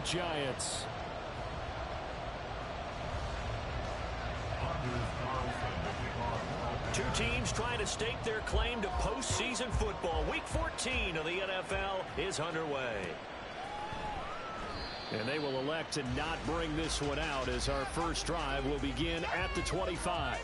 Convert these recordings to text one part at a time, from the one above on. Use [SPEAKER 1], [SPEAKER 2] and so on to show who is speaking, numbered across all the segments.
[SPEAKER 1] Giants. Two teams trying to stake their claim to postseason football. Week 14 of the NFL is underway. And they will elect to not bring this one out as our first drive will begin at the 25.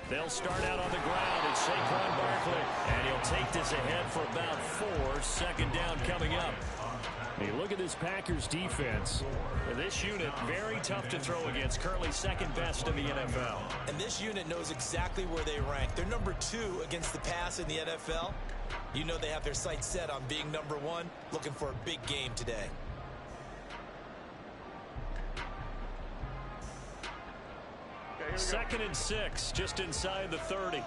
[SPEAKER 1] They'll start out on the ground. It's Saquon Barkley. And he'll take this ahead for about 4. Second down coming up. Hey, look at this Packers defense. This unit, very tough to throw against. Currently second best in the NFL.
[SPEAKER 2] And this unit knows exactly where they rank. They're number 2 against the pass in the NFL. You know they have their sights set on being number 1, looking for a big game today.
[SPEAKER 1] Second and 6, just inside the 30.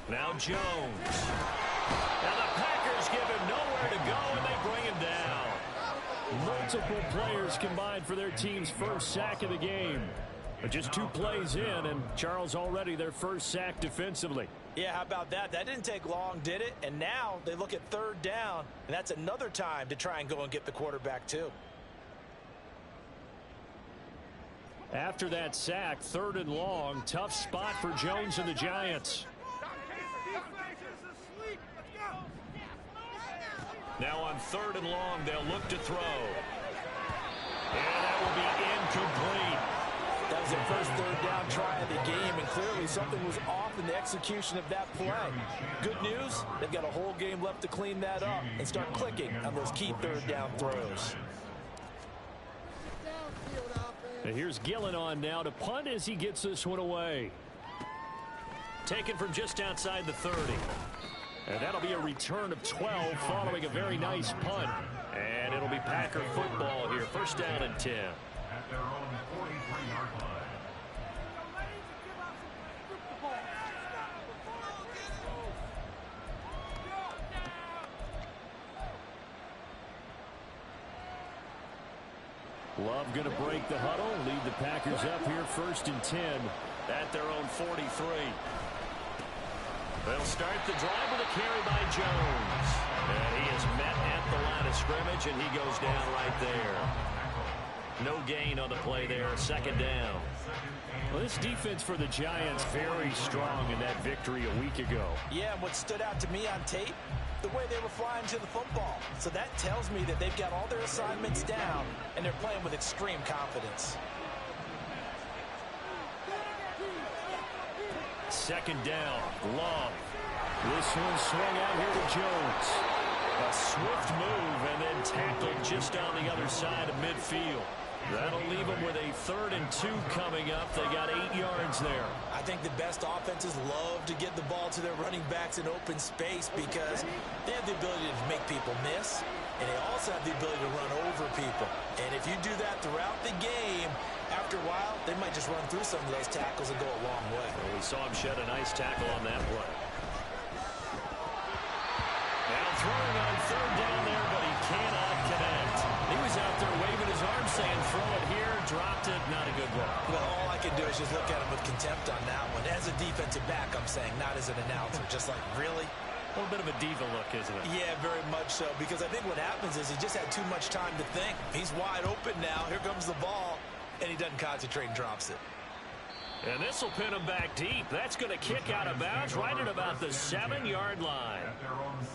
[SPEAKER 1] Now Jones. Now the Packers give him nowhere to go, and they bring him down. Multiple players combined for their team's first sack of the game. But just 2 plays in, and Charles already their first sack defensively.
[SPEAKER 2] Yeah, how about that? That didn't take long, did it? And now they look at third down, and that's another time to try and go and get the quarterback too.
[SPEAKER 1] After that sack, 3rd and long, tough spot for Jones and the Giants. Now on 3rd and long, they'll look to throw. And that will be incomplete.
[SPEAKER 2] That was their first 3rd down try of the game, and clearly something was off in the execution of that play. Good news, they've got a whole game left to clean that up and start clicking on those key 3rd down throws.
[SPEAKER 1] And here's Gillen on now to punt as he gets this one away. Taken from just outside the 30. And that'll be a return of 12 following a very nice punt. And it'll be Packer football here. First down and 10.
[SPEAKER 3] At their own 43-yard line.
[SPEAKER 1] Love going to break the huddle, lead the Packers up here 1st and 10 at their own 43. They'll start the drive with a carry by Jones. And he is met at the line of scrimmage, and he goes down right there. No gain on the play there, 2nd down. Well, this defense for the Giants very strong in that victory a week ago.
[SPEAKER 2] Yeah, and what stood out to me on tape, the way they were flying to the football. So that tells me that they've got all their assignments down, and they're playing with extreme confidence.
[SPEAKER 1] 2nd down, Long. This one swung out here to Jones. A swift move and then tackled just on the other side of midfield. That'll leave them with a 3rd and 2 coming up. They got 8 yards there.
[SPEAKER 2] I think the best offenses love to get the ball to their running backs in open space because they have the ability to make people miss, and they also have the ability to run over people. And if you do that throughout the game, after a while, they might just run through some of those tackles and go a long way.
[SPEAKER 1] Well, we saw him shed a nice tackle on that play. Now throwing on 3rd down there, but he cannot connect. He was out there waving his arm saying, throw it here, dropped it, not a good look.
[SPEAKER 2] Well, all I can do is just look at him with contempt on that one. As a defensive back, I'm saying, not as an announcer. Just like, really?
[SPEAKER 1] A little bit of a diva look, isn't it?
[SPEAKER 2] Yeah, very much so, because I think what happens is he just had too much time to think. He's wide open now. Here comes the ball, and he doesn't concentrate and drops it.
[SPEAKER 1] And this will pin him back deep. That's going to kick out of bounds right at about the 7-yard line.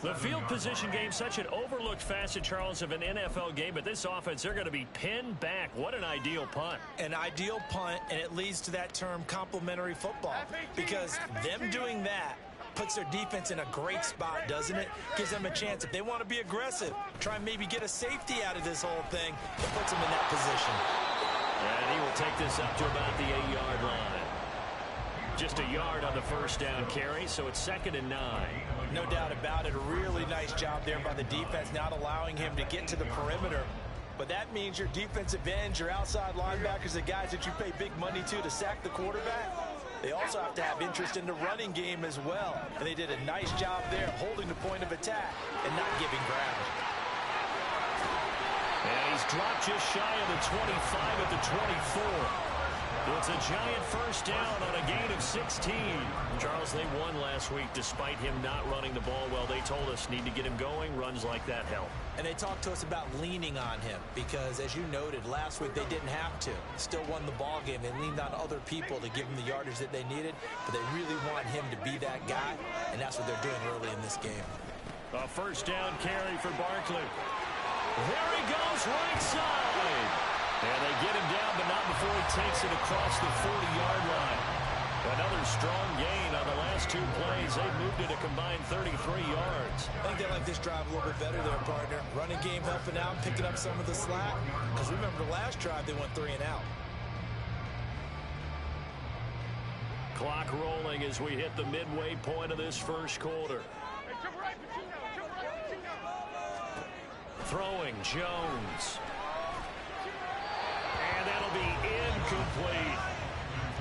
[SPEAKER 1] The field position game, such an overlooked facet, Charles, of an NFL game. But this offense, they're going to be pinned back. What an ideal punt.
[SPEAKER 2] An ideal punt, and it leads to that term complementary football. Because them doing that puts their defense in a great spot, doesn't it? Gives them a chance. If they want to be aggressive, try and maybe get a safety out of this whole thing, it puts them in that position.
[SPEAKER 1] And he will take this up to about the 8-yard line. Just a yard on the first down carry, so it's 2nd and 9.
[SPEAKER 2] No doubt about it. A really nice job there by the defense, not allowing him to get to the perimeter. But that means your defensive ends, your outside linebackers, the guys that you pay big money to sack the quarterback, they also have to have interest in the running game as well. And they did a nice job there holding the point of attack and not giving ground.
[SPEAKER 1] And he's dropped just shy of the 25 at the 24. It's a giant first down on a gain of 16. Charles, they won last week despite him not running the ball well. They told us need to get him going. Runs like that help.
[SPEAKER 2] And they talked to us about leaning on him because, as you noted, last week they didn't have to. Still won the ball game. They leaned on other people to give them the yardage that they needed, but they really want him to be that guy, and that's what they're doing early in this game.
[SPEAKER 1] A first down carry for Barkley. There he goes, right side. And they get him down, but not before he takes it across the 40-yard line. Another strong gain on the last 2 plays. They've moved it a combined 33 yards.
[SPEAKER 2] I think they like this drive a little bit better there, partner. Running game helping out, picking up some of the slack. Because remember the last drive, they went 3 and out.
[SPEAKER 1] Clock rolling as we hit the midway point of this first quarter. Throwing Jones. And that'll be incomplete.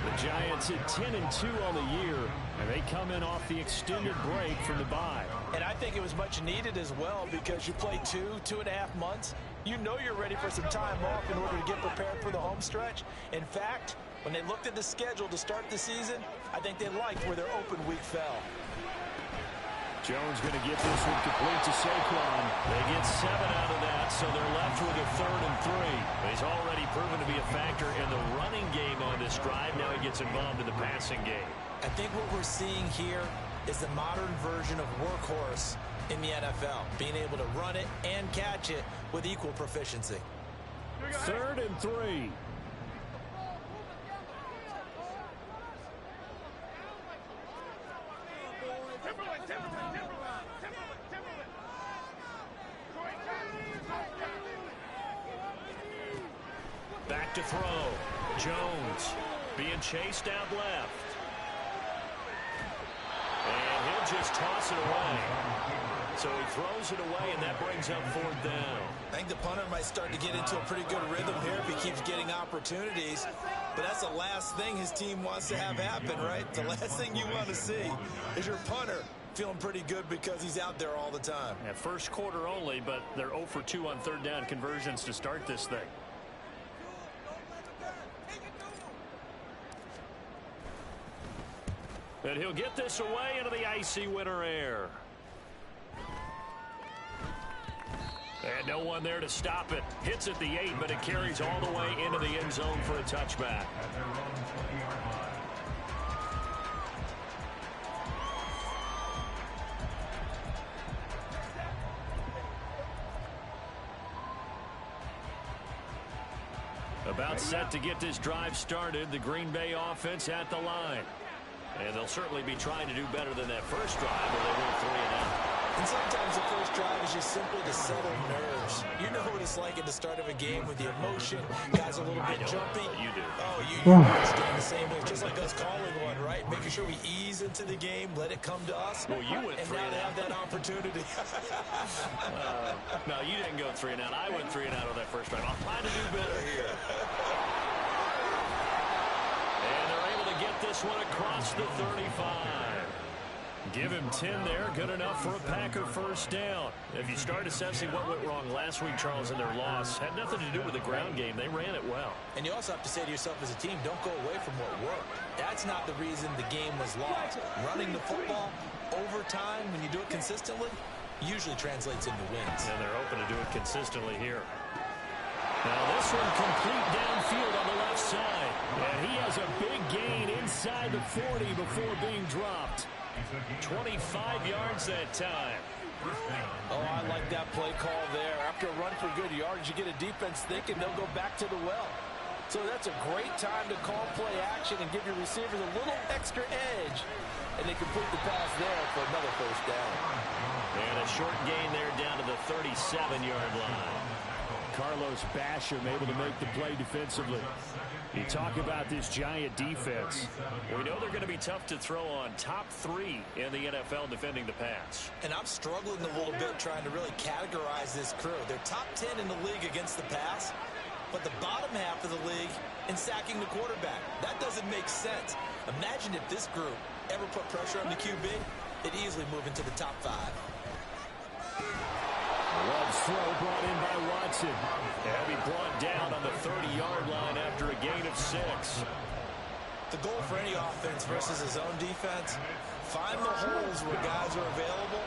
[SPEAKER 1] The Giants at 10-2 on the year, and they come in off the extended break from the bye.
[SPEAKER 2] And I think it was much needed as well because you play 2.5 months. You know you're ready for some time off in order to get prepared for the home stretch. In fact, when they looked at the schedule to start the season, I think they liked where their open week fell.
[SPEAKER 1] Jones going to get this one complete to Saquon. They get 7 out of that, so they're left with a 3rd and 3. He's already proven to be a factor in the running game on this drive. Now he gets involved in the passing game.
[SPEAKER 2] I think what we're seeing here is the modern version of workhorse in the NFL, being able to run it and catch it with equal proficiency.
[SPEAKER 1] 3rd and 3. Back to throw. Jones being chased out left. And he'll just toss it away. So he throws it away, and that brings up 4th down.
[SPEAKER 2] I think the punter might start to get into a pretty good rhythm here if he keeps getting opportunities. But that's the last thing his team wants to have happen, right? The last thing you want to see is your punter feeling pretty good because he's out there all the time.
[SPEAKER 1] Yeah, first quarter only, but they're 0 for 2 on 3rd down conversions to start this thing. And he'll get this away into the icy winter air. And no one there to stop it. Hits at the 8, but it carries all the way into the end zone for a touchback. About set to get this drive started. The Green Bay offense at the line. And they'll certainly be trying to do better than that first drive where they went 3 and out.
[SPEAKER 2] And sometimes the first drive is just simply to settle nerves. You know what it's like at the start of a game with the emotion. Guys a little bit jumpy.
[SPEAKER 1] You do.
[SPEAKER 2] Oh, you understand the same way. Just like us calling one, right? Making sure we ease into the game, let it come to us.
[SPEAKER 1] Well, you went 3
[SPEAKER 2] and now they have that opportunity.
[SPEAKER 1] No, you didn't go 3 and out. I went 3 and out on that first drive. I'll try to do better here. And they're able to get this one across the 35. Give him 10 there. Good enough for a Packer first down. If you start assessing what went wrong last week, Charles, in their loss, had nothing to do with the ground game. They ran it well.
[SPEAKER 2] And you also have to say to yourself as a team, don't go away from what worked. That's not the reason the game was lost. Running the football over time, when you do it consistently, usually translates into wins.
[SPEAKER 1] And they're hoping to do it consistently here. Now this one complete downfield on the left side. And he has a big gain inside the 40 before being dropped. 25 yards that time.
[SPEAKER 2] Oh, I like that play call there. After a run for good yards, you get a defense thinking they'll go back to the well. So that's a great time to call play action and give your receivers a little extra edge. And they complete the pass there for another first down.
[SPEAKER 1] And a short gain there down to the 37-yard line.
[SPEAKER 4] Carlos Basham able to make the play defensively. You talk about this Giant defense.
[SPEAKER 1] We know they're going to be tough to throw on. Top 3 in the NFL defending the pass.
[SPEAKER 2] And I'm struggling a little bit trying to really categorize this crew. They're top 10 in the league against the pass, but the bottom half of the league in sacking the quarterback. That doesn't make sense. Imagine if this group ever put pressure on the QB, they'd easily move into the top 5.
[SPEAKER 4] Love's throw brought in by Watson.
[SPEAKER 1] And he brought down on the 30-yard line after a gain of 6.
[SPEAKER 2] The goal for any offense versus his own defense, find the holes where guys are available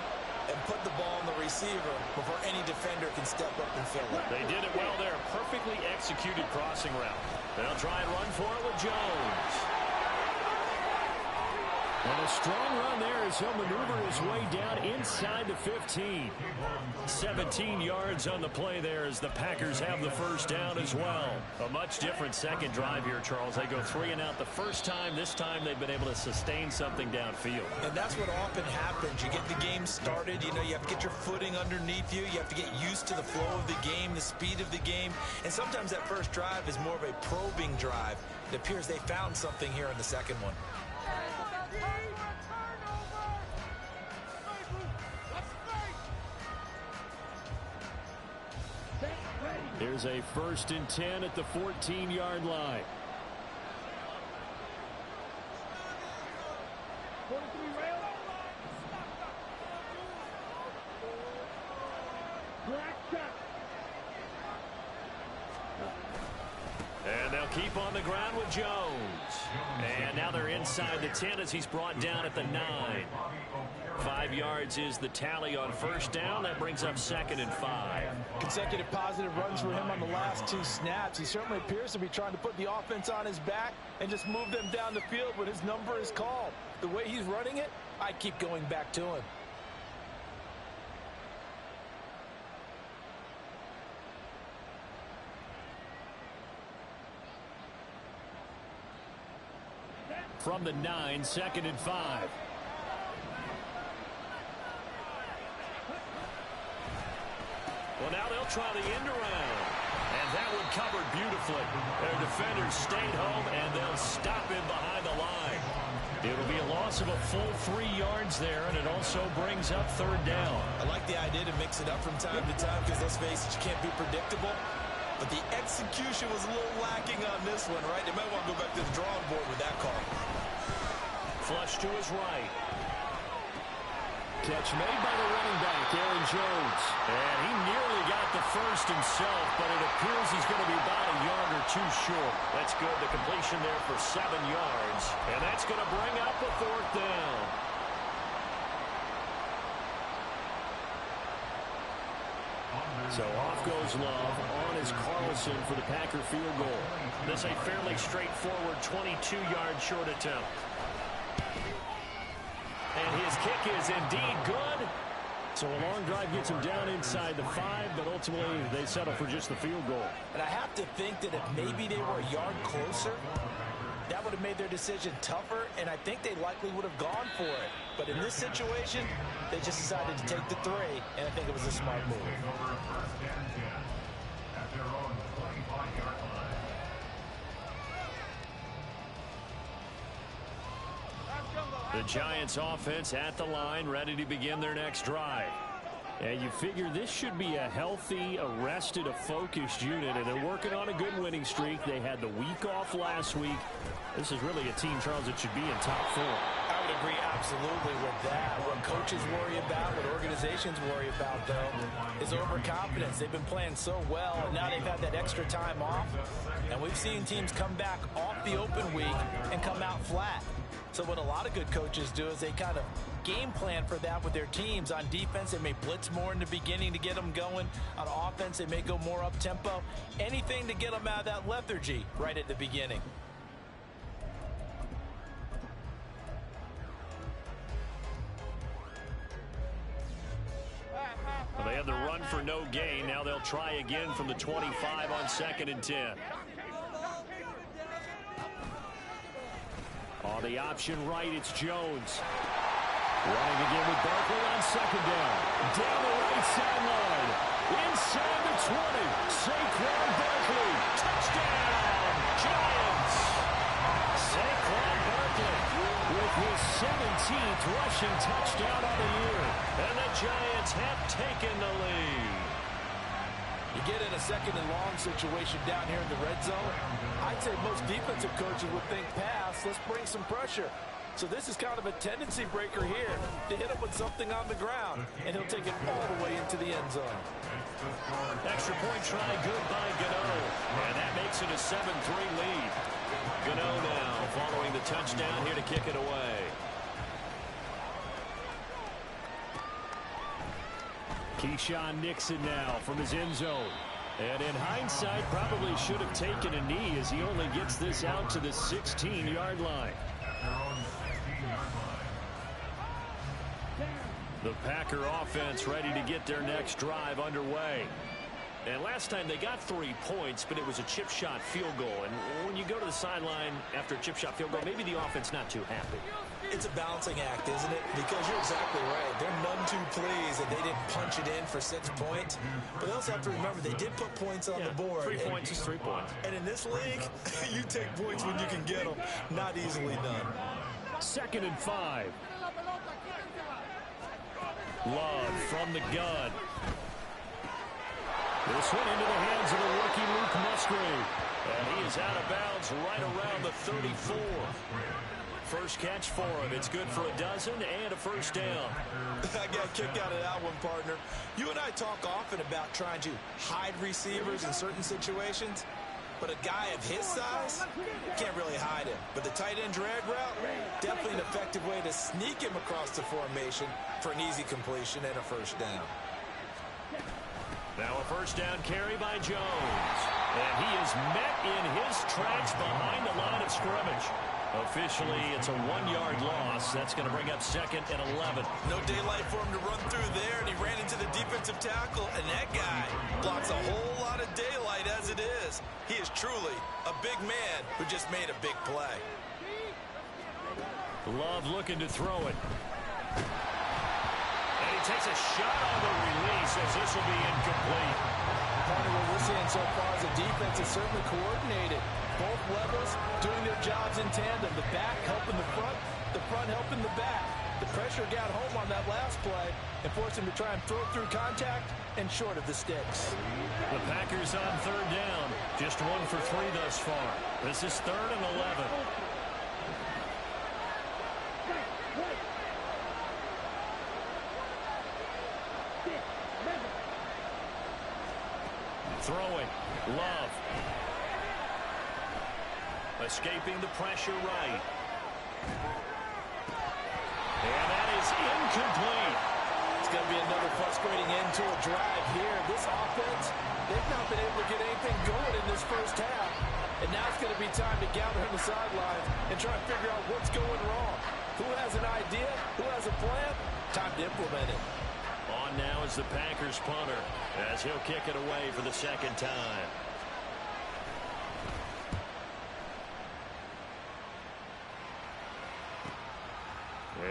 [SPEAKER 2] and put the ball on the receiver before any defender can step up and fill it.
[SPEAKER 1] They did it well there. Perfectly executed crossing route. They'll try and run for it with Jones.
[SPEAKER 4] And a strong run there as he'll maneuver his way down inside the 15.
[SPEAKER 1] 17 yards on the play there as the Packers have the first down as well. A much different second drive here, Charles. They go 3 and out the first time. This time they've been able to sustain something downfield.
[SPEAKER 2] And that's what often happens. You get the game started. You know, you have to get your footing underneath you. You have to get used to the flow of the game, the speed of the game. And sometimes that first drive is more of a probing drive. It appears they found something here in the second one.
[SPEAKER 4] Here's a 1st and 10 at the 14-yard line.
[SPEAKER 1] And they'll keep on the ground with Jones. And now they're inside the 10 as he's brought down at the 9. 5 yards is the tally on first down. That brings up 2nd and 5.
[SPEAKER 2] Consecutive positive runs for him on the last 2 snaps. He certainly appears to be trying to put the offense on his back and just move them down the field when his number is called. The way he's running it, I keep going back to him.
[SPEAKER 4] From the 9, 2nd and 5.
[SPEAKER 1] Well, now they'll try the end around. And that one covered beautifully. Their defenders stayed home, and they'll stop him behind the line. It'll be a loss of a full 3 yards there, and it also brings up 3rd down.
[SPEAKER 2] I like the idea to mix it up from time to time because, let's face it, you can't be predictable. But the execution was a little lacking on this one, right? They might want to go back to the drawing board with that call.
[SPEAKER 1] Flush to his right.
[SPEAKER 4] Catch made by the running back, Aaron Jones.
[SPEAKER 1] And he nearly got the first himself, but it appears he's going to be about a yard or 2 short. That's good. The completion there for 7 yards. And that's going to bring up a 4th down.
[SPEAKER 4] So off goes Love. On is Carlson for the Packer field goal.
[SPEAKER 1] This a fairly straightforward 22-yard short attempt. And his kick is indeed good.
[SPEAKER 4] So a long drive gets him down inside the 5, but ultimately they settle for just the field goal.
[SPEAKER 2] And I have to think that if maybe they were a yard closer, that would have made their decision tougher, and I think they likely would have gone for it. But in this situation, they just decided to take the 3, and I think it was a smart move.
[SPEAKER 3] At their own 25-yard line.
[SPEAKER 1] The Giants offense at the line, ready to begin their next drive.
[SPEAKER 4] And you figure this should be a healthy, a focused unit, and they're working on a good winning streak. They had the week off last week. This is really a team, Charles, that should be in top 4.
[SPEAKER 2] I would agree absolutely with that. What coaches worry about, what organizations worry about, though, is overconfidence. They've been playing so well, and now they've had that extra time off. And we've seen teams come back off the open week and come out flat. So what a lot of good coaches do is they kind of game plan for that with their teams. On defense, they may blitz more in the beginning to get them going. On offense, they may go more up-tempo. Anything to get them out of that lethargy right at the beginning.
[SPEAKER 1] Well, they had the run for no gain. Now they'll try again from the 25 on 2nd and 10.
[SPEAKER 4] On the option right, it's Jones. Running again with Barkley on second down. Down the right sideline. Inside the 20. Saquon Barkley. Touchdown, Giants. Saquon Barkley with his 17th rushing touchdown of the year.
[SPEAKER 1] And the Giants have taken the lead.
[SPEAKER 2] You get in a second and long situation down here in the red zone. I'd say most defensive coaches would think pass. Let's bring some pressure. So this is kind of a tendency breaker here to hit him with something on the ground, and he'll take it all the way into the end zone.
[SPEAKER 1] Extra point try good by Gano. And that makes it a 7-3 lead. Gano now following the touchdown here to kick it away.
[SPEAKER 4] Keyshawn Nixon now from his end zone. And in hindsight, probably should have taken a knee as he only gets this out to the 16-yard line. The Packer offense ready to get their next drive underway. And last time they got 3 points, but it was a chip shot field goal. And when you go to the sideline after a chip shot field goal, maybe the offense not too happy.
[SPEAKER 2] It's a balancing act, isn't it? Because you're exactly right. They're none too pleased that they didn't punch it in for 6 points. But they also have to remember they did put points on the board.
[SPEAKER 1] 3 points is 3 points.
[SPEAKER 2] And in this league, you take points when you can get them. Not easily done.
[SPEAKER 4] 2nd and 5. Love from the gun. This one into the hands of the rookie Luke Musgrave.
[SPEAKER 1] And he is out of bounds right around the 34. First catch for him. It's good for a dozen and a first down.
[SPEAKER 2] I got a kick out of that one, partner. You and I talk often about trying to hide receivers in certain situations. But a guy of his size can't really hide him. But the tight end drag route, definitely an effective way to sneak him across the formation for an easy completion and a first down.
[SPEAKER 1] Now a first down carry by Jones. And he is met in his tracks behind the line of scrimmage. Officially, it's a 1-yard loss. That's going to bring up 2nd and 11.
[SPEAKER 2] No daylight for him to run through there, and he ran into the defensive tackle, and that guy blocks a whole lot of daylight as it is. He is truly a big man who just made a big play.
[SPEAKER 4] Love looking to throw it.
[SPEAKER 1] And he takes a shot on the release as this will be incomplete.
[SPEAKER 2] Part of what we're seeing so far is the defense is certainly coordinated. Both levels doing their jobs in tandem. The back helping the front helping the back. The pressure got home on that last play and forced him to try and throw through contact and short of the sticks.
[SPEAKER 4] The Packers on 3rd down. Just 1 for 3 thus far. This is 3rd and 11. Throwing. Love.
[SPEAKER 1] Escaping the pressure right. And that is incomplete.
[SPEAKER 2] It's going to be another frustrating end to a drive here. This offense, they've not been able to get anything going in this first half. And now it's going to be time to gather on the sidelines and try and figure out what's going wrong. Who has an idea? Who has a plan? Time to implement it.
[SPEAKER 1] On now is the Packers punter as he'll kick it away for the 2nd time.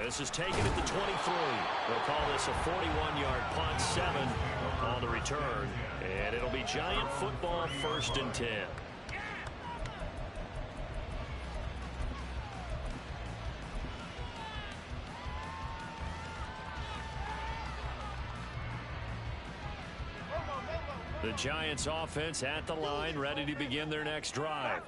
[SPEAKER 1] This is taken at the 23. They'll call this a 41-yard punt, 7 on the return. And it'll be Giant football, 1st and 10. The Giants offense at the line, ready to begin their next drive.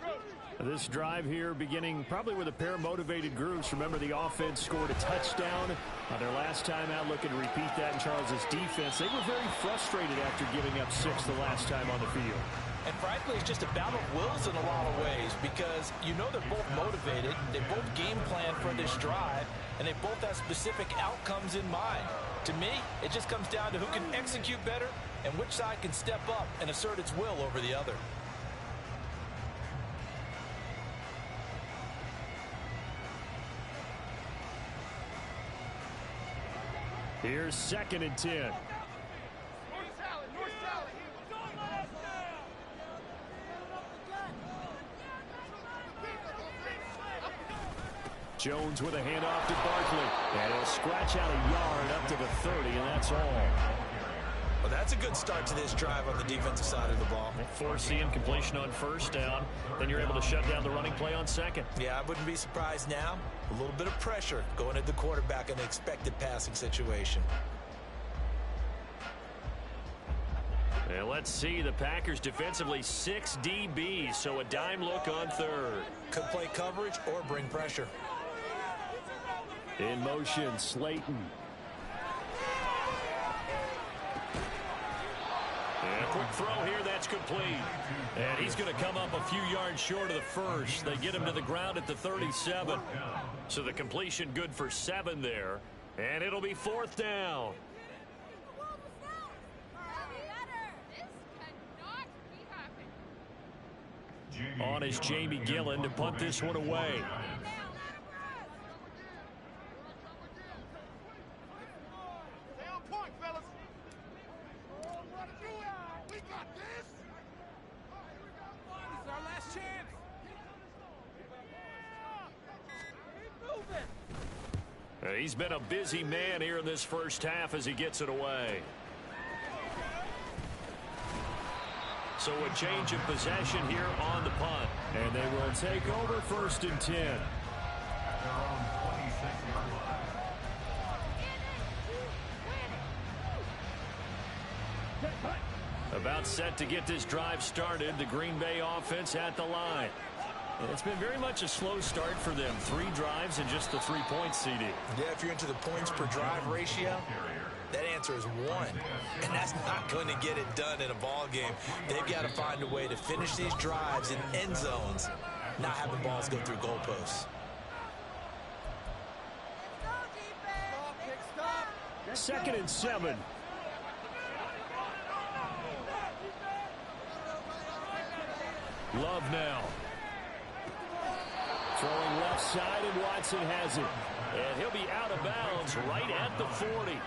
[SPEAKER 4] This drive here beginning probably with a pair of motivated groups. Remember, the offense scored a touchdown on their last time out. Looking to repeat that in Charles's defense. They were very frustrated after giving up 6 the last time on the field.
[SPEAKER 2] And frankly, it's just a battle of wills in a lot of ways because you know they're both motivated. They both game plan for this drive, and they both have specific outcomes in mind. To me, it just comes down to who can execute better and which side can step up and assert its will over the other.
[SPEAKER 4] Here's 2nd and 10. Jones with a handoff to Barkley. And he'll scratch out a yard up to the 30, and that's all.
[SPEAKER 2] Well, that's a good start to this drive on the defensive side of the ball.
[SPEAKER 1] Force the incompletion on first down. Then you're able to shut down the running play on second.
[SPEAKER 2] Yeah, I wouldn't be surprised now. A little bit of pressure going at the quarterback in an expected passing situation.
[SPEAKER 1] And let's see, the Packers defensively 6 DBs, so a dime look on third.
[SPEAKER 2] Could play coverage or bring pressure.
[SPEAKER 4] In motion, Slayton.
[SPEAKER 1] And a quick throw here, that's complete. And he's going to come up a few yards short of the first. They get him to the ground at the 37. So the completion good for 7 there. And it'll be 4th down. On is Jamie Gillen to punt this one away. He's been a busy man here in this first half as he gets it away. So a change of possession here on the punt.
[SPEAKER 4] And they will take over 1st and 10.
[SPEAKER 1] About set to get this drive started. The Green Bay offense at the line. It's been very much a slow start for them. 3 drives and just the 3 points, CD.
[SPEAKER 2] Yeah, if you're into the points per drive ratio, that answer is 1. And that's not going to get it done in a ball game. They've got to find a way to finish these drives in end zones, not having balls go through goalposts.
[SPEAKER 4] 2nd and 7.
[SPEAKER 1] Love now.
[SPEAKER 4] Throwing left side, and Watson has it.
[SPEAKER 1] And he'll be out of bounds right at the 40.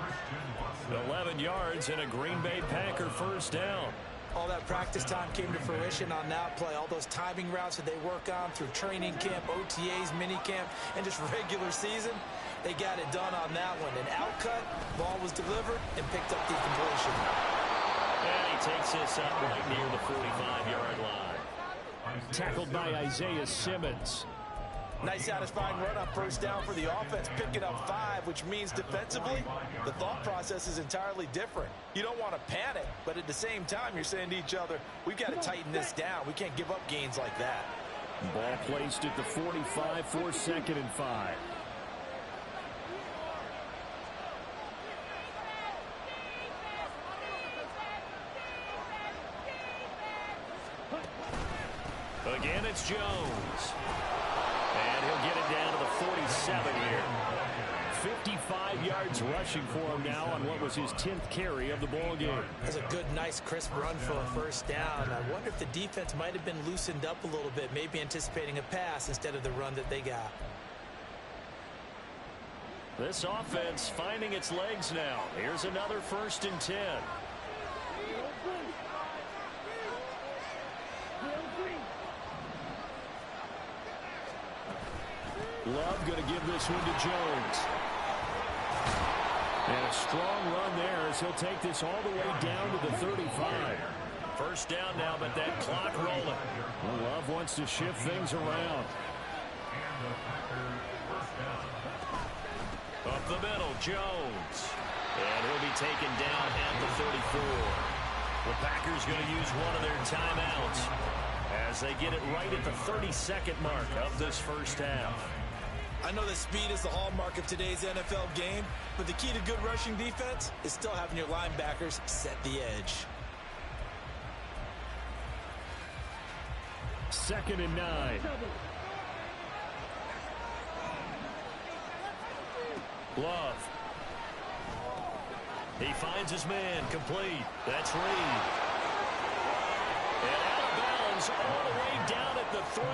[SPEAKER 1] 11 yards and a Green Bay Packer first down.
[SPEAKER 2] All that practice time came to fruition on that play. All those timing routes that they work on through training camp, OTAs, minicamp, and just regular season, they got it done on that one. An outcut, ball was delivered, and picked up the completion.
[SPEAKER 1] And he takes this up right near the 45-yard line.
[SPEAKER 4] Tackled by Isaiah Simmons.
[SPEAKER 2] Nice satisfying run on first down for the offense, picking up 5, which means defensively, the thought process is entirely different. You don't want to panic, but at the same time, you're saying to each other, we've got to tighten this down. We can't give up gains like that.
[SPEAKER 4] Ball placed at the 45 for 2nd and 5.
[SPEAKER 1] Again, it's Jones. And he'll get it down to the 47 here.
[SPEAKER 4] 55 yards rushing for him now on what was his 10th carry of the ball game.
[SPEAKER 2] That's a good, nice, crisp run for a first down. I wonder if the defense might have been loosened up a little bit, maybe anticipating a pass instead of the run that they got.
[SPEAKER 1] This offense finding its legs now. Here's another 1st and 10.
[SPEAKER 4] Love going to give this one to Jones. And a strong run there as he'll take this all the way down to the 35.
[SPEAKER 1] First down now, but that clock rolling.
[SPEAKER 4] Well, Love wants to shift things around.
[SPEAKER 1] Up the middle, Jones. And he'll be taken down at the 34. The Packers going to use one of their timeouts as they get it right at the 32nd mark of this first half.
[SPEAKER 2] I know that speed is the hallmark of today's NFL game, but the key to good rushing defense is still having your linebackers set the edge.
[SPEAKER 4] 2nd and 9.
[SPEAKER 1] Love. He finds his man, complete. That's Reed. And out of bounds all the way down at the 3.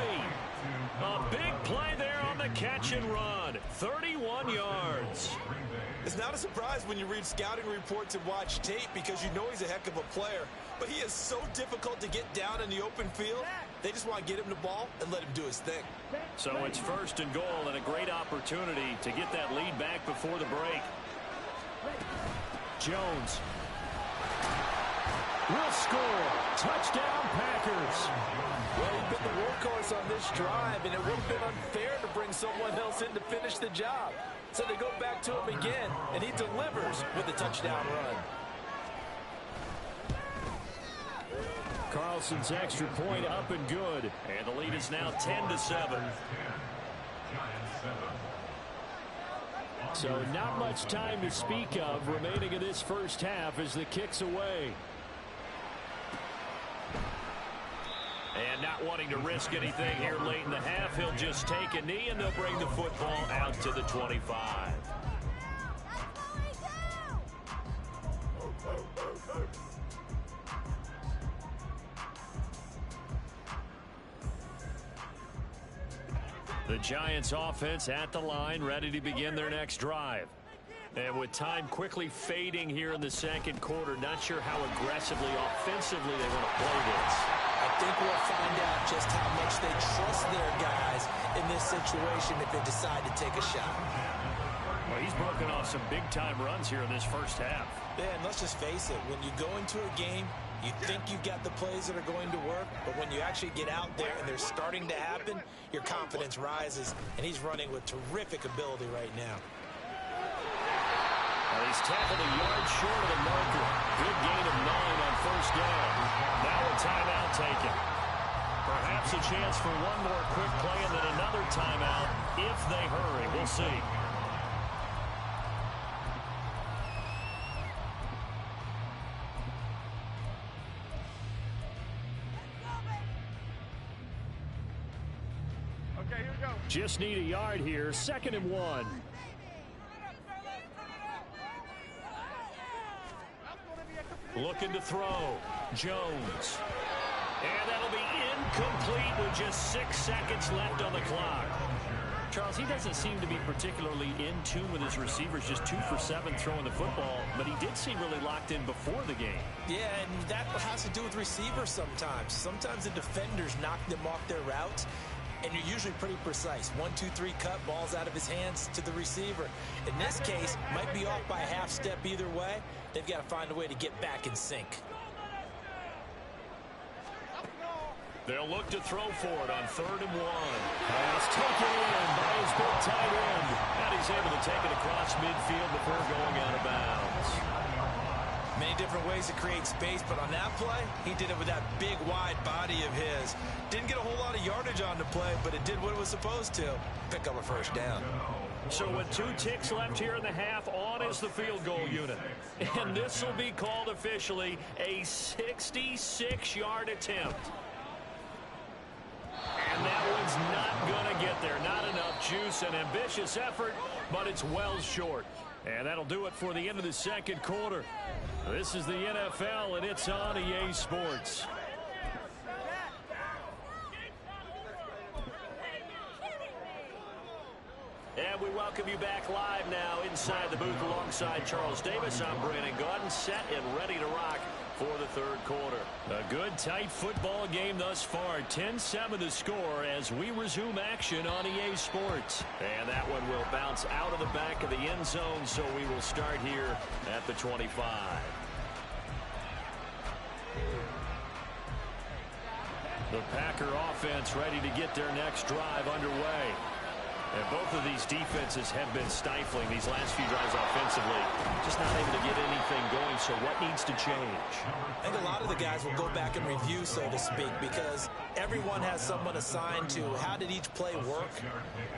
[SPEAKER 1] A big play there on the catch and run. 31 yards.
[SPEAKER 2] It's not a surprise when you read scouting reports and watch tape because you know he's a heck of a player. But he is so difficult to get down in the open field They just want to get him the ball and let him do his thing.
[SPEAKER 1] So it's 1st and goal and a great opportunity to get that lead back before the break.
[SPEAKER 4] Jones will score. Touchdown, Packers.
[SPEAKER 2] Well, he's been the workhorse on this drive, and it would have been unfair to bring someone else in to finish the job. So they go back to him again, and he delivers with a touchdown run.
[SPEAKER 4] Carlson's extra point up and good.
[SPEAKER 1] And the lead is now 10-7.
[SPEAKER 4] So not much time to speak of remaining in this first half as the kick's away.
[SPEAKER 1] And not wanting to risk anything here late in the half, he'll just take a knee and they'll bring the football out to the 25. The Giants offense at the line, ready to begin their next drive. And with time quickly fading here in the second quarter, not sure how aggressively, offensively they want to play this.
[SPEAKER 2] I think we'll find out just how much they trust their guys in this situation if they decide to take a shot.
[SPEAKER 1] Well, he's broken off some big-time runs here in this first half.
[SPEAKER 2] Yeah, and let's just face it, when you go into a game, you think you've got the plays that are going to work, but when you actually get out there and they're starting to happen, your confidence rises, and he's running with terrific ability right now.
[SPEAKER 1] Well, he's tackled a yard short of the marker. Good gain of 9 on first down. Now a timeout taken. Perhaps a chance for one more quick play and then another timeout if they hurry. We'll see.
[SPEAKER 4] Just need a yard here. 2nd and 1.
[SPEAKER 1] Looking to throw. Jones. And that'll be incomplete with just 6 seconds left on the clock. Charles, he doesn't seem to be particularly in tune with his receivers, just 2 for 7 throwing the football, but he did seem really locked in before the game.
[SPEAKER 2] Yeah, and that has to do with receivers sometimes. Sometimes the defenders knock them off their routes, and you're usually pretty precise. 1, 2, 3 cut, balls out of his hands to the receiver. In this case, might be off by a half step either way. They've got to find a way to get back in sync.
[SPEAKER 1] They'll look to throw for it on 3rd and 1.
[SPEAKER 4] Pass taken in by his big tight end.
[SPEAKER 1] And he's able to take it across midfield before going out of bounds.
[SPEAKER 2] Many different ways to create space, but on that play, he did it with that big, wide body of his. Didn't get a whole lot of yardage on the play, but it did what it was supposed to. Pick up a first down.
[SPEAKER 1] So with 2 ticks left here in the half, on is the field goal unit. And this will be called officially a 66-yard attempt. And that one's not going to get there. Not enough juice, an ambitious effort, but it's well short. And that'll do it for the end of the second quarter. This is the NFL, and it's on EA Sports. And we welcome you back live now inside the booth alongside Charles Davis. I'm Brandon Gaudin, set and ready to rock for the third quarter.
[SPEAKER 4] A good, tight football game thus far. 10-7 the score as we resume action on EA Sports.
[SPEAKER 1] And that one will bounce out of the back of the end zone, so we will start here at the 25.
[SPEAKER 4] The Packer offense ready to get their next drive underway.
[SPEAKER 1] And both of these defenses have been stifling these last few drives offensively. Just not able to get anything going, so what needs to change?
[SPEAKER 2] I think a lot of the guys will go back and review, so to speak, because everyone has someone assigned to how did each play work.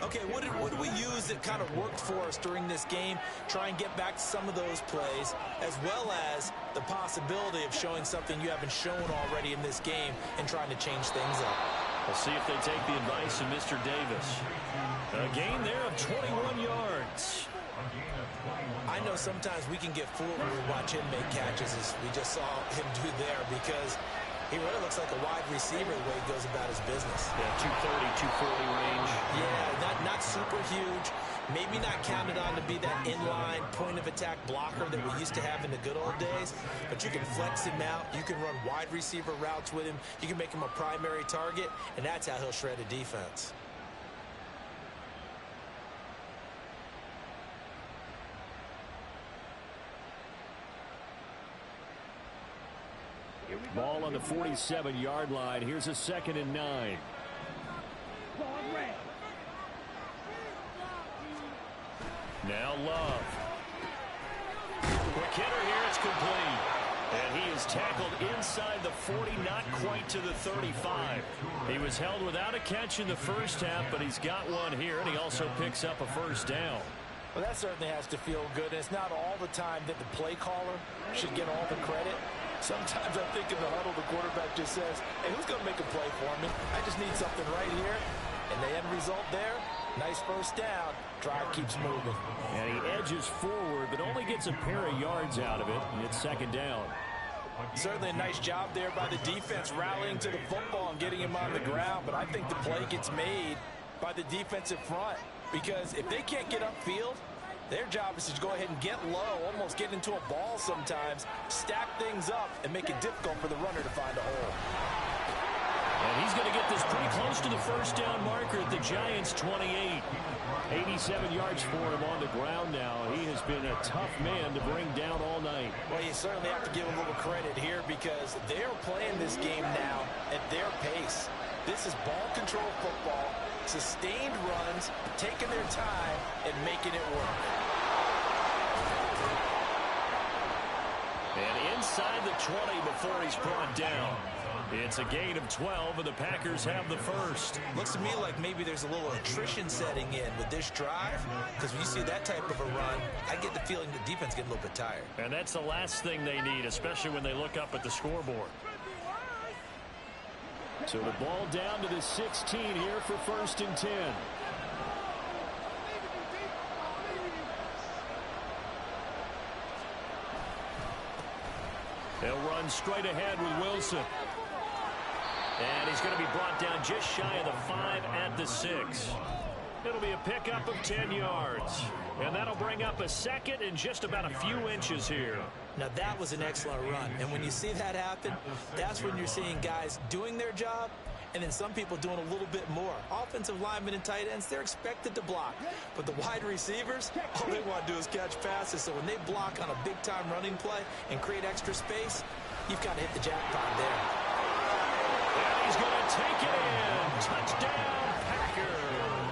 [SPEAKER 2] Okay, what did we use that kind of worked for us during this game? Try and get back to some of those plays, as well as the possibility of showing something you haven't shown already in this game and trying to change things up.
[SPEAKER 1] We'll see if they take the advice of Mr. Davis.
[SPEAKER 4] A gain there of 21 yards.
[SPEAKER 2] I know sometimes we can get fooled when we watch him make catches, as we just saw him do there, because he really looks like a wide receiver the way he goes about his business.
[SPEAKER 1] Yeah, 230, 240 range.
[SPEAKER 2] Yeah, not super huge, Maybe not counted on to be that inline point-of-attack blocker that we used to have in the good old days, but you can flex him out. You can run wide receiver routes with him. You can make him a primary target, and that's how he'll shred a defense.
[SPEAKER 4] Ball on the 47-yard line. Here's a 2nd and 9. Now Love. Quick hitter here. It's complete. And he is tackled inside the 40, not quite to the 35. He was held without a catch in the first half, but he's got one here, and he also picks up a first down.
[SPEAKER 2] Well, that certainly has to feel good. And it's not all the time that the play caller should get all the credit. Sometimes I think in the huddle, the quarterback just says, hey, who's going to make a play for me? I just need something right here. And the end result there, nice first down. Drive keeps moving.
[SPEAKER 4] And he edges forward, but only gets a pair of yards out of it, and it's 2nd down.
[SPEAKER 2] Certainly a nice job there by the defense rallying to the football and getting him on the ground. But I think the play gets made by the defensive front, because if they can't get upfield, their job is to go ahead and get low, almost get into a ball sometimes, stack things up, and make it difficult for the runner to find a hole.
[SPEAKER 4] And he's going to get this pretty close to the first down marker at the Giants' 28. 87 yards for him on the ground now. He has been a tough man to bring down all night.
[SPEAKER 2] Well, you certainly have to give him a little credit here because they're playing this game now at their pace. This is ball control football, sustained runs, taking their time, and making it work.
[SPEAKER 4] And inside the 20 before he's brought down. It's a gain of 12, and the Packers have the first.
[SPEAKER 2] Looks to me like maybe there's a little attrition setting in with this drive, because when you see that type of a run, I get the feeling the defense getting a little bit tired.
[SPEAKER 4] And that's the last thing they need, especially when they look up at the scoreboard. So the ball down to the 16 here for 1st and 10. They'll run straight ahead with Wilson. And he's going to be brought down just shy of the 5 at the 6. It'll be a pickup of 10 yards. And that'll bring up a 2nd and just about a few inches here.
[SPEAKER 2] Now, that was an excellent run. And when you see that happen, that's when you're seeing guys doing their job and then some people doing a little bit more. Offensive linemen and tight ends, they're expected to block. But the wide receivers, all they want to do is catch passes. So when they block on a big-time running play and create extra space, you've got to hit the jackpot there.
[SPEAKER 4] And he's going to take it in. Touchdown, Packers.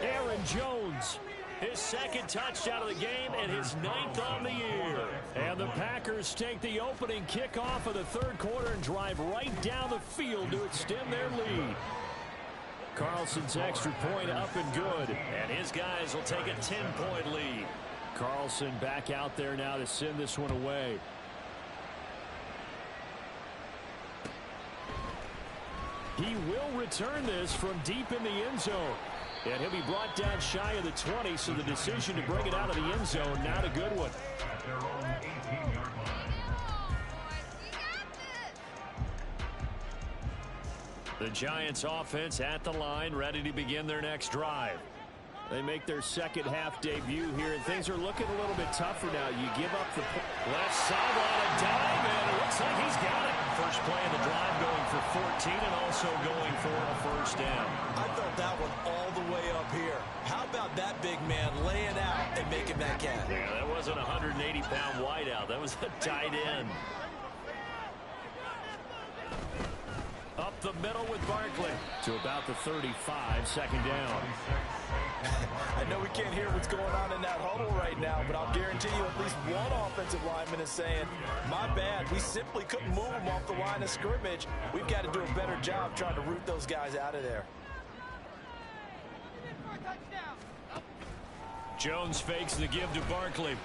[SPEAKER 4] Aaron Jones, his 2nd touchdown of the game and his 9th on the year. And the Packers take the opening kickoff of the 3rd quarter and drive right down the field to extend their lead. Carlson's extra point up and good. And his guys will take a 10-point lead. Carlson back out there now to send this one away. He will return this from deep in the end zone. And he'll be brought down shy of the 20, so the decision to bring it out of the end zone, not a good one.
[SPEAKER 3] At their own 18-yard line.
[SPEAKER 4] The Giants offense at the line, ready to begin their next drive. They make their 2nd half debut here, and things are looking a little bit tougher now. You give up the left sideline, a dive, and it looks like he's got it. First play of the drive going for 14 and also going for a first down.
[SPEAKER 2] I felt that one all the way up here. How about that big man laying out and making that catch?
[SPEAKER 4] Yeah, that wasn't a 180-pound wideout. That was a tight end. Up the middle with Barkley to about the 35, 2nd down.
[SPEAKER 2] I know we can't hear what's going on in that huddle right now, but I'll guarantee you at least one offensive lineman is saying, my bad, we simply couldn't move them off the line of scrimmage. We've got to do a better job trying to root those guys out of there.
[SPEAKER 4] Jones fakes the give to Barkley.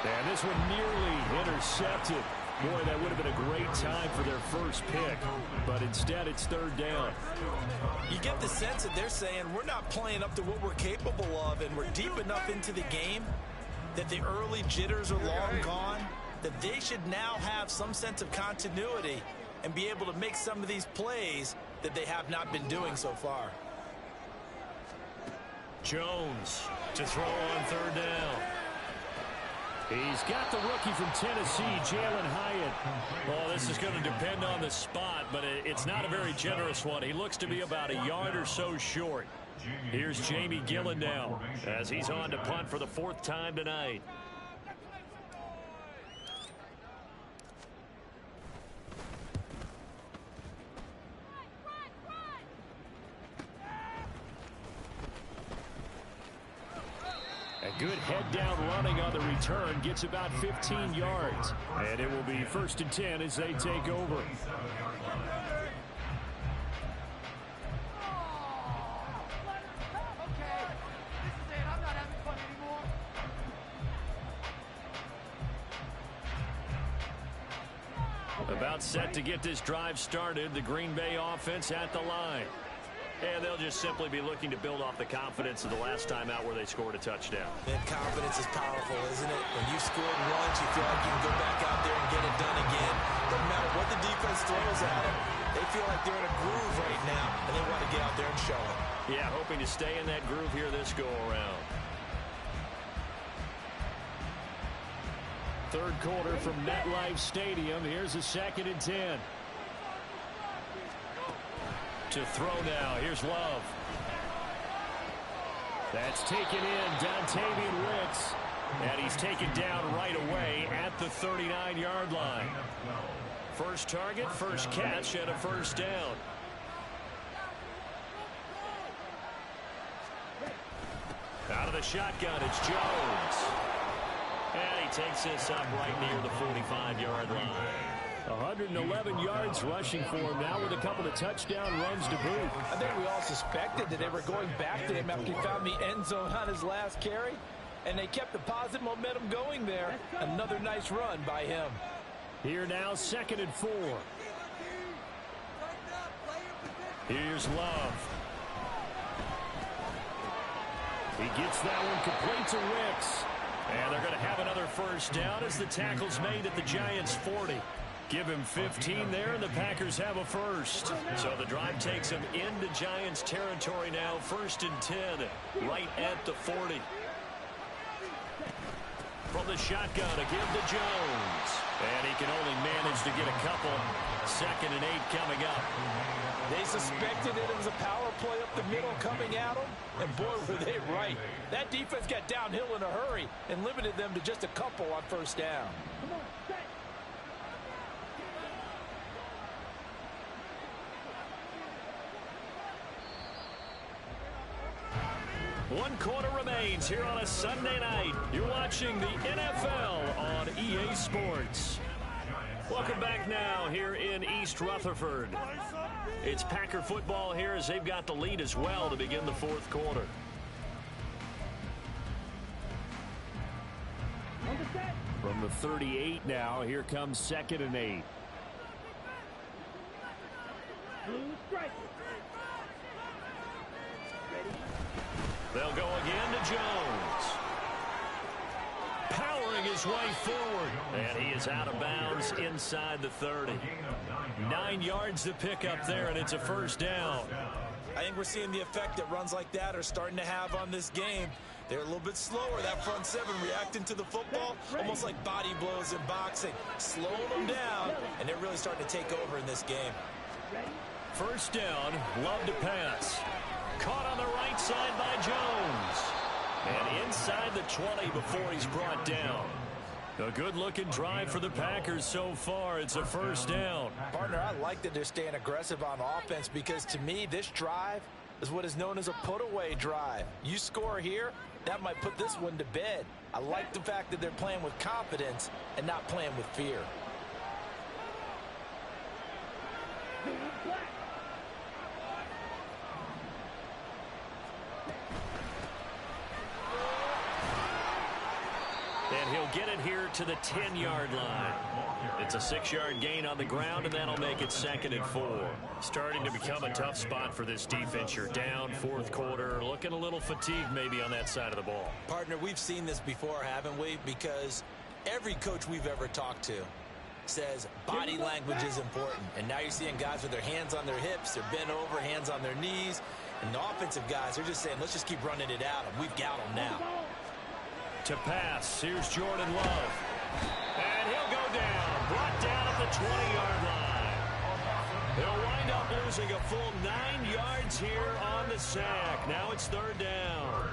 [SPEAKER 4] And this one nearly intercepted. Boy, that would have been a great time for their first pick, but instead it's 3rd down.
[SPEAKER 2] You get the sense that they're saying we're not playing up to what we're capable of, and we're deep enough into the game that the early jitters are long gone, that they should now have some sense of continuity and be able to make some of these plays that they have not been doing so far.
[SPEAKER 1] Jones to throw on third down.
[SPEAKER 4] He's got the rookie from Tennessee, Jalen Hyatt.
[SPEAKER 1] Well, this is going to depend on the spot, but it's not a very generous one. He looks to be about a yard or so short. Here's Jamie Gillen now as he's on to punt for the 4th time tonight.
[SPEAKER 4] A good head-down running on the return gets about 15 yards. And it will be 1st and 10 as they take over.
[SPEAKER 1] About set to get this drive started, the Green Bay offense at the line. And they'll just simply be looking to build off the confidence of the last time out where they scored a touchdown.
[SPEAKER 2] And confidence is powerful, isn't it? When you scored once, you feel like you can go back out there and get it done again. No matter what the defense throws at them, they feel like they're in a groove right now, and they want to get out there and show it.
[SPEAKER 1] Yeah, hoping to stay in that groove here this go-around.
[SPEAKER 4] 3rd quarter from MetLife Stadium. Here's a 2nd and 10.
[SPEAKER 1] To throw now. Here's Love.
[SPEAKER 4] That's taken in. Dontavian Wicks. And he's taken down right away at the 39-yard line.
[SPEAKER 1] First target, first catch, and a 1st down. Out of the shotgun, it's Jones. And he takes this up right near the 45-yard line.
[SPEAKER 4] 111 yards rushing for him now with a couple of touchdown runs to boot.
[SPEAKER 5] I think we all suspected that they were going back to him after he found the end zone on his last carry, and they kept the positive momentum going there. Another nice run by him.
[SPEAKER 4] Here now, 2nd and 4.
[SPEAKER 1] Here's Love.
[SPEAKER 4] He gets that one complete to Wicks.
[SPEAKER 1] And they're going to have another 1st down as the tackle's made at the Giants' 40. Give him 15 there, and the Packers have a 1st. So the drive takes them into Giants territory now. 1st and 10, right at the 40. From the shotgun, a give to Jones. And he can only manage to get a couple. 2nd and 8 coming up.
[SPEAKER 5] They suspected that it was a power play up the middle coming at them, and boy, were they right. That defense got downhill in a hurry and limited them to just a couple on 1st down.
[SPEAKER 1] One quarter remains here on a Sunday night. You're watching the NFL on EA Sports. Welcome back now here in East Rutherford. It's Packer football here as they've got the lead as well to begin the 4th quarter.
[SPEAKER 4] From the 38 now, here comes 2nd and 8.
[SPEAKER 1] They'll go again to Jones. Powering his way forward. And he is out of bounds inside the 30. 9 yards to pick up there, and it's a 1st down.
[SPEAKER 2] I think we're seeing the effect that runs like that are starting to have on this game. They're a little bit slower, that front 7 reacting to the football, almost like body blows in boxing, slowing them down, and they're really starting to take over in this game.
[SPEAKER 1] 1st down, Love to pass. Caught on the right side by Jones. And inside the 20 before he's brought down. A good-looking drive for the Packers so far. It's a 1st down.
[SPEAKER 5] Partner, I like that they're staying aggressive on offense because, to me, this drive is what is known as a put-away drive. You score here, that might put this one to bed. I like the fact that they're playing with confidence and not playing with fear.
[SPEAKER 1] And he'll get it here to the 10-yard line. It's a 6-yard gain on the ground, and that'll make it 2nd and 4. Starting to become a tough spot for this defense. You're down 4th quarter, looking a little fatigued maybe on that side of the ball.
[SPEAKER 2] Partner, we've seen this before, haven't we? Because every coach we've ever talked to says body language is important. And now you're seeing guys with their hands on their hips, they're bent over, hands on their knees. And the offensive guys are just saying, let's just keep running it out, and we've got them now.
[SPEAKER 4] To pass, here's Jordan Love. And he'll go down, brought down at the 20-yard line. They'll wind up losing a full 9 yards here on the sack. Now it's third down.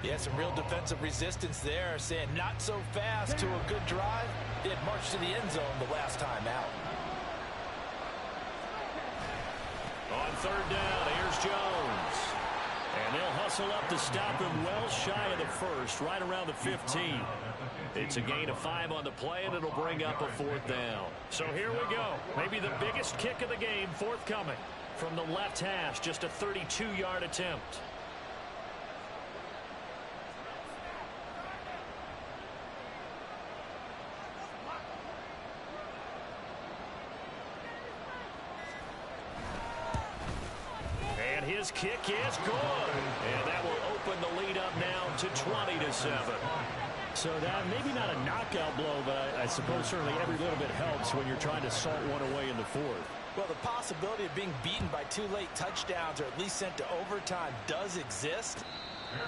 [SPEAKER 5] Yeah, some real defensive resistance there, saying not so fast to a good drive. They had marched to the end zone the last time out.
[SPEAKER 4] On third down, here's Jones. And they'll hustle up to stop him well shy of the first, right around the 15. It's a gain of 5 on the play, and it'll bring up a fourth down. So here we go. Maybe the biggest kick of the game forthcoming. From the left hash, just a 32-yard attempt. And his kick is good. And that will open the lead up now to 20-7. So that maybe not a knockout blow, but I suppose certainly every little bit helps when you're trying to salt one away in the fourth.
[SPEAKER 5] Well, the possibility of being beaten by 2 late touchdowns or at least sent to overtime does exist.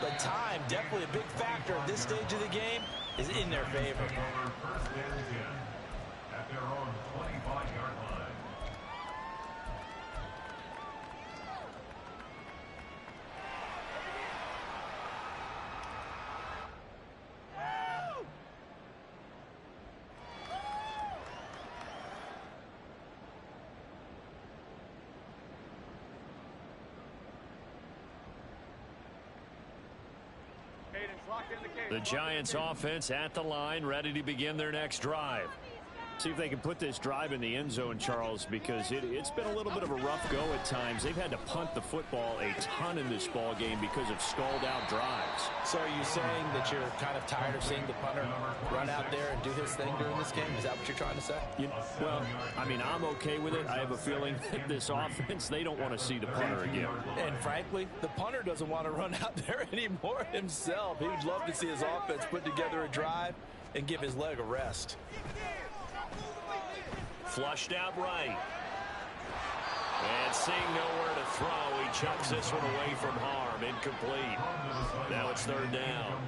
[SPEAKER 5] But time, definitely a big factor at this stage of the game, is in their favor.
[SPEAKER 3] First and 10 at their own 25-yard line.
[SPEAKER 4] The Giants offense at the line, ready to begin their next drive. See if they can put this drive in the end zone, Charles, because it's been a little bit of a rough go at times. They've had to punt the football a ton in this ball game because of stalled-out drives.
[SPEAKER 5] So are you saying that you're kind of tired of seeing the punter run out there and do his thing during this game? Is that what you're trying to say?
[SPEAKER 4] Well, I mean, I'm okay with it. I have a feeling that this offense, they don't want to see the punter again.
[SPEAKER 5] And frankly, the punter doesn't want to run out there anymore himself. He would love to see his offense put together a drive and give his leg a rest.
[SPEAKER 4] Flushed out right. And seeing nowhere to throw, he chucks this one away from harm. Incomplete. Now it's third down.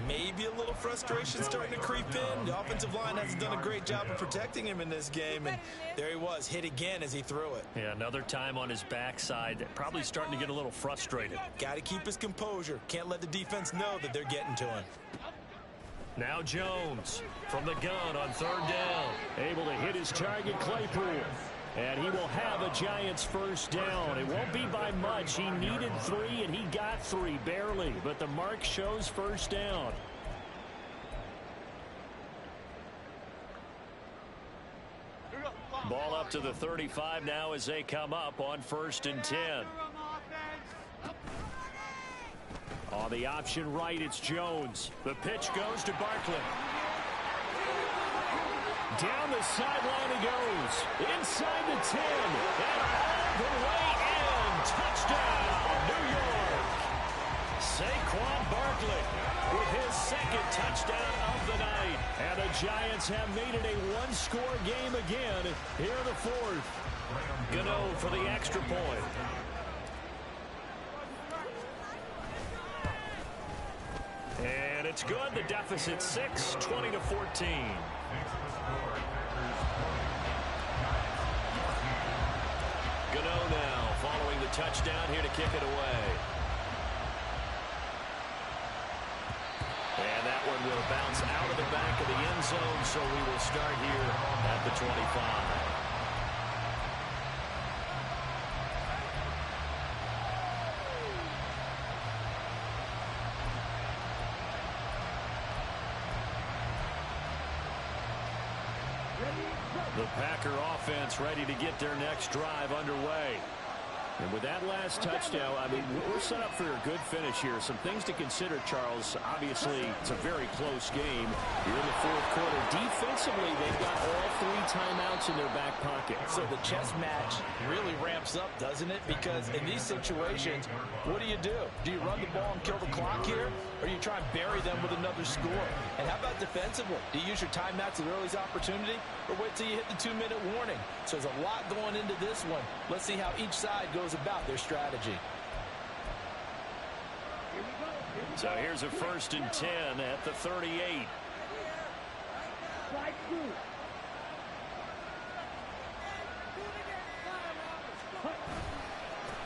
[SPEAKER 2] Maybe a little frustration starting to creep in. The offensive line hasn't done a great job of protecting him in this game, and there he was, hit again as he threw it.
[SPEAKER 4] Yeah, another time on his backside. Probably starting to get a little frustrated.
[SPEAKER 2] Got to keep his composure. Can't let the defense know that they're getting to him.
[SPEAKER 4] Now Jones from the gun on third down. Able to hit his target, Claypool. And he will have a Giants first down. It won't be by much. He needed 3, and he got 3, barely. But the mark shows first down. Ball up to the 35 now as they come up on 1st and 10. On the option right, it's Jones. The pitch goes to Barkley. Down the sideline he goes. Inside the 10. And all the way in. Touchdown, New York. Saquon Barkley with his 2nd touchdown of the night. And the Giants have made it a one-score game again here in the 4th. Gano for the extra point. And it's good. The deficit 6, 20-14. Gano now following the touchdown here to kick it away. And that one will bounce out of the back of the end zone, so we will start here at the 25. The Packer offense ready to get their next drive underway. And with that last touchdown, I mean, we're set up for a good finish here. Some things to consider, Charles. Obviously, it's a very close game here in the 4th quarter. Defensively, they've got all 3 timeouts in their back pocket.
[SPEAKER 5] So the chess match really ramps up, doesn't it? Because in these situations, what do? Do you run the ball and kill the clock here? Or do you try and bury them with another score? And how about defensively? Do you use your timeouts at earliest opportunity? Or wait till you hit the 2-minute warning? So there's a lot going into this one. Let's see how each side goes about their strategy.
[SPEAKER 1] So here's a 1st and 10 at the 38.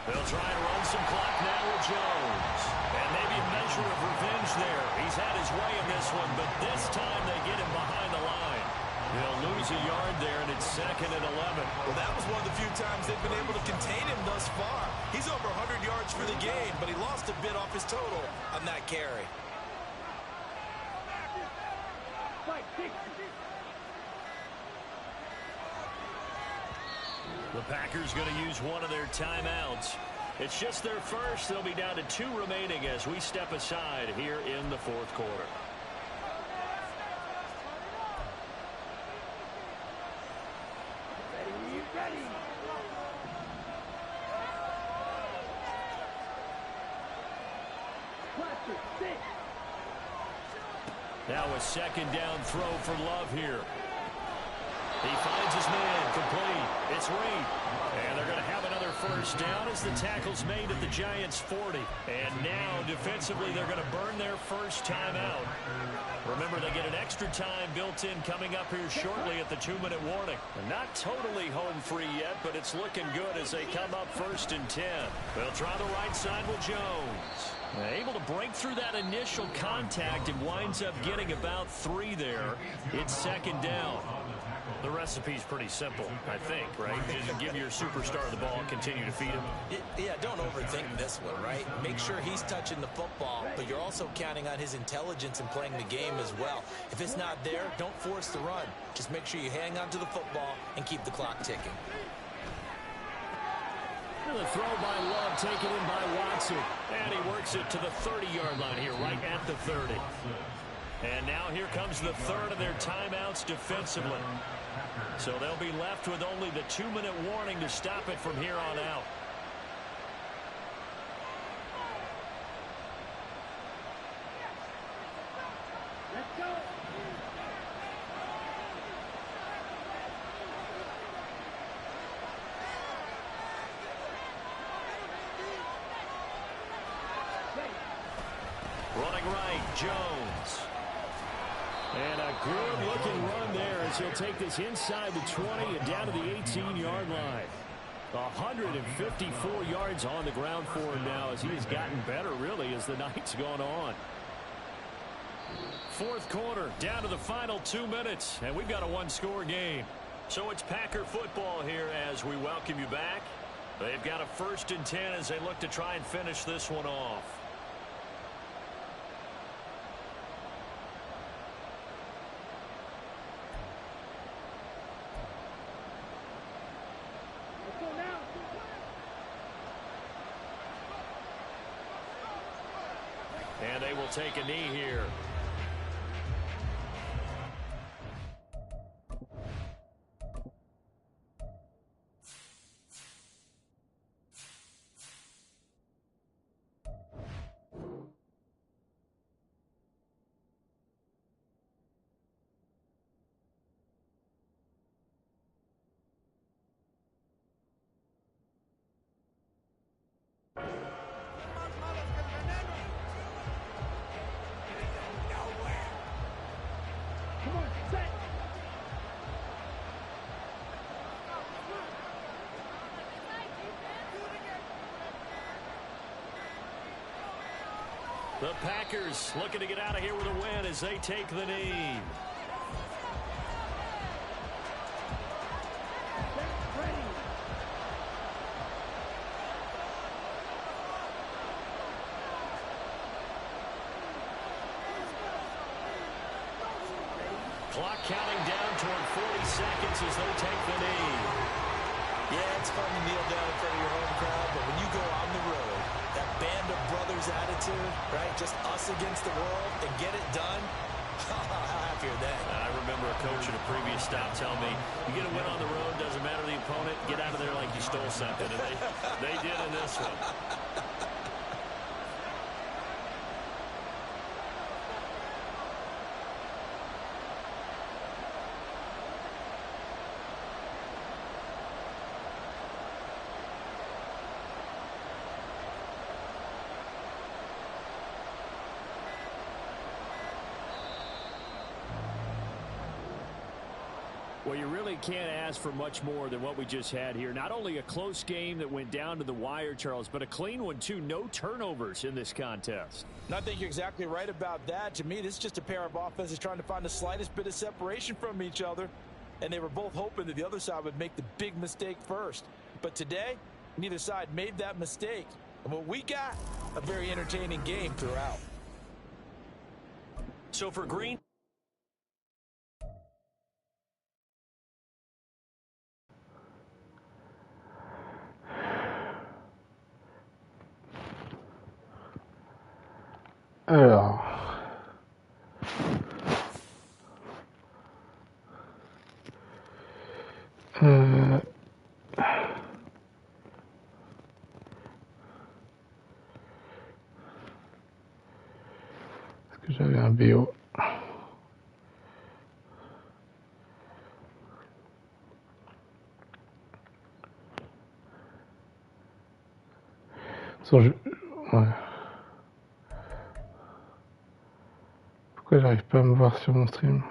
[SPEAKER 1] They'll try and run some clock now with Jones. And maybe a measure of revenge there. He's had his way in this one, but this time they get him behind the line. He'll lose a yard there, and it's 2nd and 11.
[SPEAKER 2] Well, that was one of the few times they've been able to contain him thus far. He's over 100 yards for the game, but he lost a bit off his total on that carry.
[SPEAKER 1] The Packers going to use one of their timeouts. It's just their first. They'll be down to 2 remaining as we step aside here in the 4th quarter. Now a 2nd down throw for Love here. He finds his man, complete. It's Reed. And they're going to have another 1st down as the tackle's made at the Giants' 40. And now, defensively, they're going to burn their first timeout. Remember, they get an extra time built in coming up here shortly at the 2-minute warning. They're not totally home free yet, but it's looking good as they come up 1st and 10. They'll try the right side with Jones. Able to break through that initial contact and winds up getting about 3 there. It's 2nd down. The recipe's pretty simple, I think, right? Just give your superstar the ball and continue to feed him.
[SPEAKER 2] Yeah, don't overthink this one, right? Make sure he's touching the football, but you're also counting on his intelligence in playing the game as well. If it's not there, don't force the run. Just make sure you hang on to the football and keep the clock ticking.
[SPEAKER 1] And the throw by Love taken in by Watson. And he works it to the 30-yard line here, right at the 30. And now here comes the 3rd of their timeouts defensively. So they'll be left with only the 2-minute warning to stop it from here on out.
[SPEAKER 6] Let's go.
[SPEAKER 1] Running right, Jones.
[SPEAKER 4] And a good-looking run there as he'll take this inside the 20 and down to the 18-yard line. 154 yards on the ground for him now as he has gotten better, really, as the night's gone on.
[SPEAKER 1] 4th quarter, down to the final 2 minutes, and we've got a 1-score game. So it's Packer football here as we welcome you back. They've got a 1st and 10 as they look to try and finish this one off. And they will take a knee here. The Packers looking to get out of here with a win as they take the knee. Clock counting down toward 40 seconds as they take the knee.
[SPEAKER 2] Yeah, it's fun to kneel down in front of your home crowd, but when you go on the road, that band of brothers attitude, right? Just us against the world and get it done. How happy are they?
[SPEAKER 1] I remember a coach at a previous stop telling me, you get a win on the road, doesn't matter the opponent, get out of there like you stole something. And they did in this one.
[SPEAKER 4] Well, you really can't ask for much more than what we just had here. Not only a close game that went down to the wire, Charles, but a clean one, too. No turnovers in this contest.
[SPEAKER 5] And I think you're exactly right about that. To me, this is just a pair of offenses trying to find the slightest bit of separation from each other. And they were both hoping that the other side would make the big mistake first. But today, neither side made that mistake. And what we got, a very entertaining game throughout.
[SPEAKER 1] So for Green...
[SPEAKER 7] Alors, est-ce que j'avais un BO? Ouais. Pourquoi j'arrive pas à me voir sur mon stream?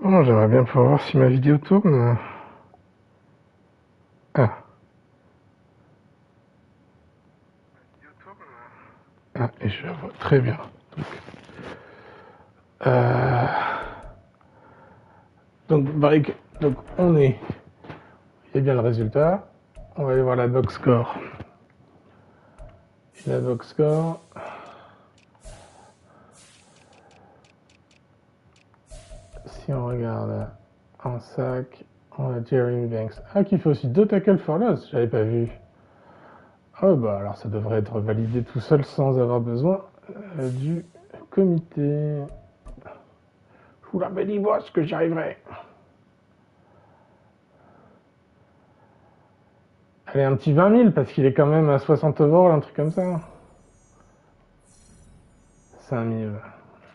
[SPEAKER 7] Bon, j'aimerais bien pouvoir voir si ma vidéo tourne. Ah. Ah, et je la vois très bien. Donc, on est... Il y a bien le résultat. On va aller voir la box score. Et la box score... Si on regarde en sac, on a Jeremy Banks. Ah, qui fait aussi 2 tackles for loss, j'avais pas vu. Oh bah alors ça devrait être validé tout seul sans avoir besoin du comité. Je vous l'avais dit, moi, ce que j'y arriverai. Allez, un petit 20 000 parce qu'il est quand même à 60 overall, un truc comme ça. 5 000,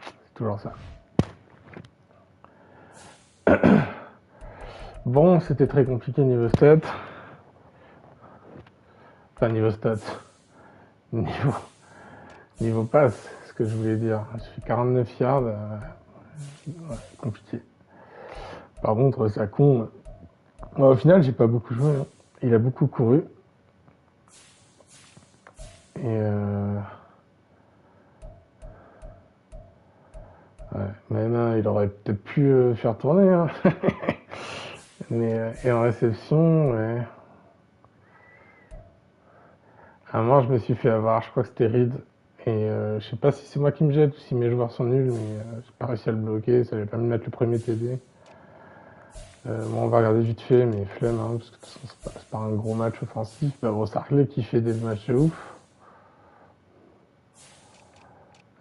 [SPEAKER 7] c'est toujours ça. Bon, c'était très compliqué niveau stats. Enfin, niveau stats. Niveau passe, ce que je voulais dire. Je fais 49 yards. Ouais, compliqué. Par contre, ça con. Au final, j'ai pas beaucoup joué. Hein. Il a beaucoup couru. Et ouais, même il aurait peut-être pu faire tourner. Hein. Mais et en réception, ouais. À un moment, je me suis fait avoir, je crois que c'était Reed. Et je sais pas si c'est moi qui me jette ou si mes joueurs sont nuls, mais j'ai pas réussi à le bloquer, ça avait pas me mettre le premier TD. Bon, on va regarder vite fait, mais flemme, hein, parce que de toute façon, c'est pas un gros match offensif. Bah, Ross Hartley qui fait des matchs de ouf.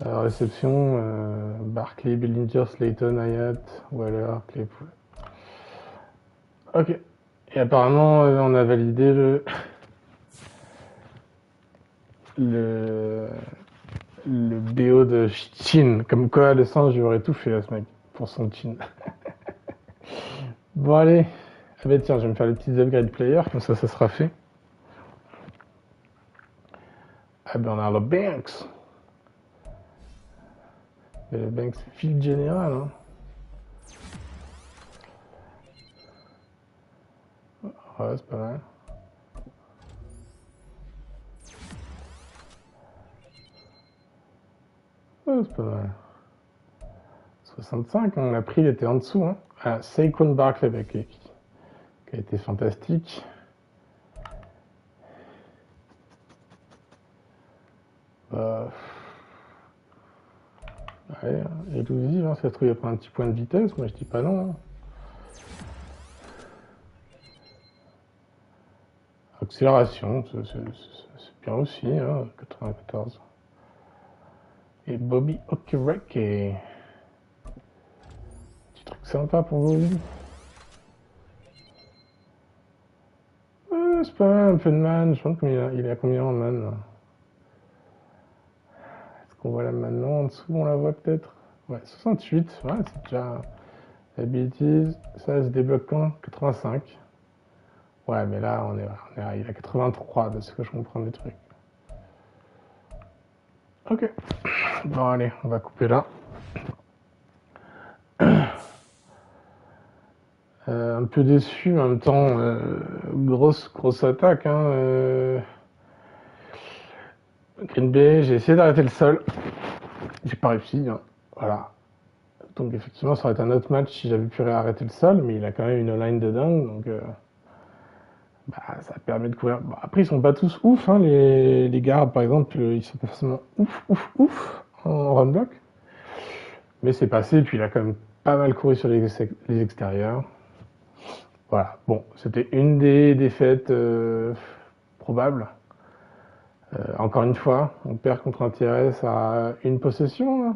[SPEAKER 7] Réception, Barkley, Bellinger, Slayton, Hayat, Waller, Claypool. Ok. Et apparemment, on a validé le BO de Chin. Comme quoi, le sens, j'aurais tout fait à ce mec pour son Chin. Bon, allez. Ah bah tiens, je vais me faire les petits upgrade players, comme ça sera fait. Ah ben on a le Banks. Et le Banks, field général. Hein. Ouais, c'est pas mal. Ouais, c'est pas mal. 65, on l'a pris, il était en dessous. Hein. Ah, Saquon Barkley qui a été fantastique. Allez, élusive, hein, ça se trouve, il y a pas un petit point de vitesse, moi je dis pas non. Hein. l'accélération, c'est bien aussi, hein, 94. Et Bobby Okereke. Petit truc sympa pour Bobby. C'est pas mal, un peu de man. Je pense qu'il est à combien en man là? Est-ce qu'on voit la man? Non, en dessous, on la voit peut-être. Ouais, 68. Ouais, c'est déjà. Abilities, ça se débloque quand? 85. Ouais, mais là, il a 83, de ce que je comprends des trucs. Ok. Bon, allez, on va couper là. Un peu déçu, en même temps, grosse attaque. Hein, Green Bay, j'ai essayé d'arrêter le sol. J'ai pas réussi. Hein. Voilà. Donc effectivement, ça aurait été un autre match si j'avais pu arrêter le sol, mais il a quand même une line de dingue, donc ça permet de courir. Bon, après, ils sont pas tous ouf, hein, les gardes, par exemple, ils sont pas forcément ouf en run block. Mais c'est passé, puis il a quand même pas mal couru sur les extérieurs. Voilà, bon, c'était une des défaites probables. Encore une fois, on perd contre un TRS à une possession, là.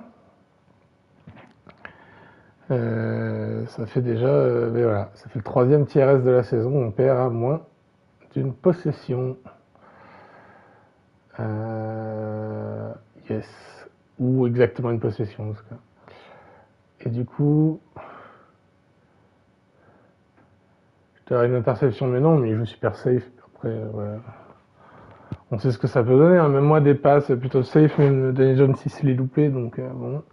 [SPEAKER 7] Ça fait déjà, mais voilà, ça fait le 3e TRS de la saison, on perd à moins d'une possession. Yes, ou exactement une possession en tout cas. Et du coup, je te une interception, mais non, mais il joue super safe. Après, voilà. On sait ce que ça peut donner, hein. Même moi, des passes plutôt safe, même Danny Jones 6 les loupé, donc bon.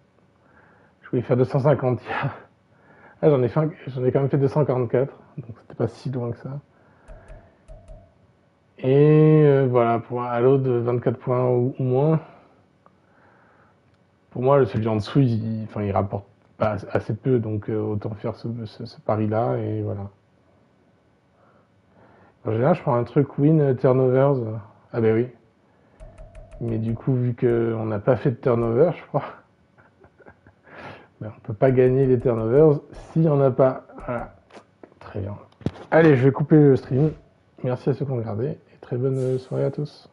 [SPEAKER 7] Je voulais faire 250 yards. Ah, j'en ai quand même fait 244, donc c'était pas si loin que ça. Et voilà, pour un halo de 24 points ou moins, pour moi, celui en dessous, il rapporte pas assez peu, donc autant faire ce pari-là, et voilà. En général, je prends un truc win turnovers. Ah ben oui. Mais du coup, vu qu'on n'a pas fait de turnover, je crois, ben, on peut pas gagner les turnovers s'il n'y en a pas. Voilà. Très bien. Allez, je vais couper le stream. Merci à ceux qui ont regardé et très bonne soirée à tous.